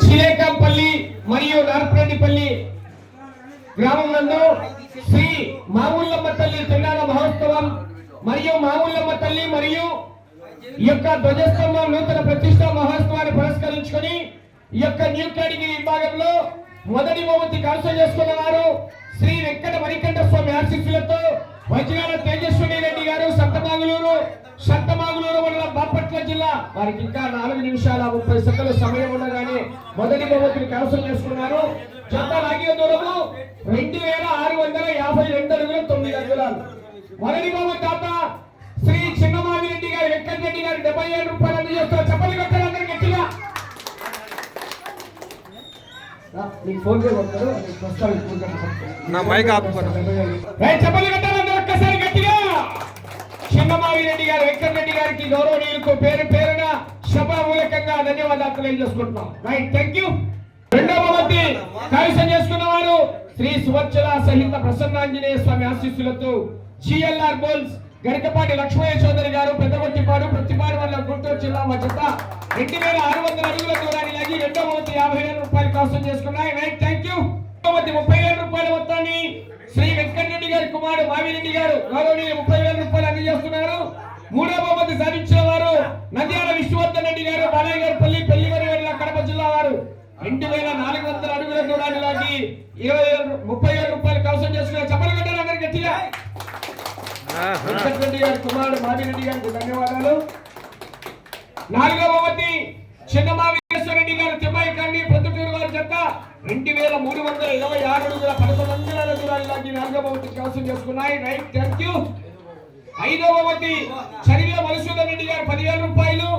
చిలేకంపల్లి మరియు నార్పరెడ్డిపల్లి గ్రామం నందు శ్రీ మామూళ్ళమ్మ తల్లి తిన్నాల మహోత్సవం మరియు మామూళ్ళమ్మ తల్లి మరియు ఈ యొక్క ధ్వజస్తంభం నూతన ప్రతిష్ట మహోత్సవాన్ని పురస్కరించుకొని ఈ యొక్క న్యూ కేటగిరీ విభాగంలో మొదటి బహుమతి కైవసం చేసుకున్న వారు శ్రీ వెంకట మణికంఠ స్వామి ఆశీస్సులతో వజ్రాల తేజస్విని రెడ్డి గారు సంతమాగులూరు మండలం బాపట్ల జిల్లా. వారికి ఇంకా 4 నిమిషాల 30 సెకండ్ల సమయం ఉండగానే మొదటి బహుమతిని కైవసం చేసుకున్నారు. జత లాగే దూరము 2652 అడుగులు 9 అంగుళాలు. మొదటి బహుమతి దాత శ్రీ చిన్నమావిరెడ్డి గారు వెంకటరెడ్డి గారు 77 రూపాయలు అందజేస్తారు. చెప్పలు కొట్టారు అందరు గట్టిగా. ఒక్కసారి గట్టిగా చిన్నమావిరెడ్డి గారు వెంకటరెడ్డి గారికి గౌరవనీయులకు పేరు పేరున సభామూలకంగా ధన్యవాదాలు తెలియజేసుకుంటున్నాం. Right, thank you. రెండవ బహుమతి కైవసం చేసుకున్న వారు శ్రీ సువచ్చల సహిత ప్రసన్నాంజనేయ స్వామి ఆశీస్సులతో జిఎల్ఆర్ బోల్స్ గరికపాటి లక్ష్మయ్య చౌదరి గారు పెద్దగొట్టిపాడు ప్రతిపాడు వల్ల గుంటూరు జిల్లా మధ్యత 2600 అడుగుల దూరాన్ని లాగి రెండవ బహుమతి 50,000 రూపాయలు కైవసం చేసుకున్నాయి. Right, thank you. బహుమతి 30,000 రూపాయల మొత్తాన్ని శ్రీ వెంకటరెడ్డి గారి కుమారుడు మావిరెడ్డి గారు గౌరవనీయులు 30,000 రూపాయలు అందజేస్తున్నారు. మూడవ బహుమతి సాధించిన వారు నంద్యాల విష్ణువర్ధన్ రెడ్డి గారు బాలయ్య గారి పల్లి పెళ్లివరి కడప జిల్లా వారు 2400 అడుగుల దూరాన్ని లాగి 30,000 రూపాయలు కైవసం చేసుకున్నారు. చెప్పలు కొట్టారు అందరు గట్టిగా. వెంకటరెడ్డి గారి కుమారుడు మావిరెడ్డి గారికి ధన్యవాదాలు. నాలుగవ బహుమతి చిన్నమావిరెడ్డి గారు తిమ్మాయి కండి ప్రొద్దుటూరు వారి జత 2326 అడుగుల 11 అంగుళాల దూరాన్ని లాగి 4వ బహుమతి కైవసం చేసుకున్నాయి. Right, thank you. ఐదవ బహుమతి చరివేల మధుసూదన్ రెడ్డి గారు 10,000 రూపాయలు.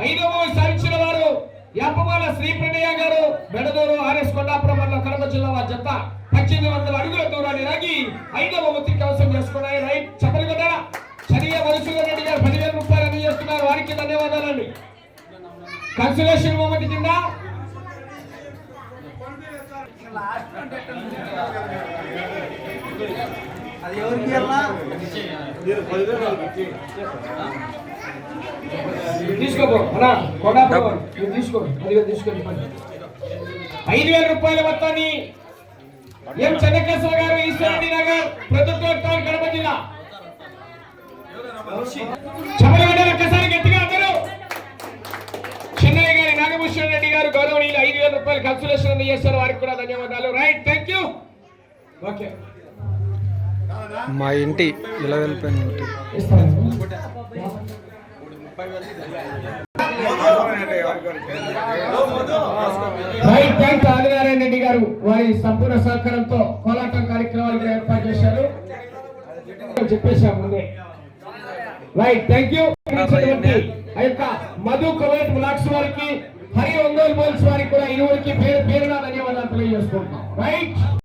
ఐదవ బహుమతి సాధించిన వారు యాపమాల శ్రీ ప్రణయ గారు బెడదూరు ఆర్ఎస్ కొండాపురం వల్ల కడప జిల్లా వారి జత 1800 అడుగుల దూరాన్ని లాగి 5వ బహుమతి కైవసం చేసుకున్నాయి. రైట్, చెప్పలు కొట్టారా. చరివేల మధుసూదన్ రెడ్డి గారు 10,000 రూపాయలు అందజేస్తున్నారు. వారికి ధన్యవాదాలండి. కన్సలేషన్ బహుమతి కింద తీసుకో తీసుకో 5,000 రూపాయల మొత్తాన్ని ఎం చంద్రకేశ్వర గారు ఈశ్వరెడ్డి నగర్ ప్రొద్దుటూరు టౌన్ కడప జిల్లా. చెప్పలు ఒక్కసారి గట్టిగా అందరూ. చెన్నై గారి నాగభూషణ్ రెడ్డి గారు గౌరవనీయులు 5,000 రూపాయలు కన్సలేషన్ అందజేస్తారు. వారికి కూడా ధన్యవాదాలు. Right, thank you. ఓకే, మా ఇంటి ఇలా వెళ్ళిపోయిన ఇంటి రైట్, థ్యాంక్ ఆదినారాయణ రెడ్డి గారు వారి సంపూర్ణ సహకారంతో కోలాటం కార్యక్రమాలకు ఏర్పాటు చేశారు చెప్పేశాం ముందే. Right, thank you. ఆ యొక్క మధు కువైట్ బ్లాక్స్ వారికి హరి ఒంగోలు బోల్స్ వారికి కూడా ఇరువురికి పేరు పేరున ధన్యవాదాలు తెలియజేసుకుంటున్నాం. రైట్.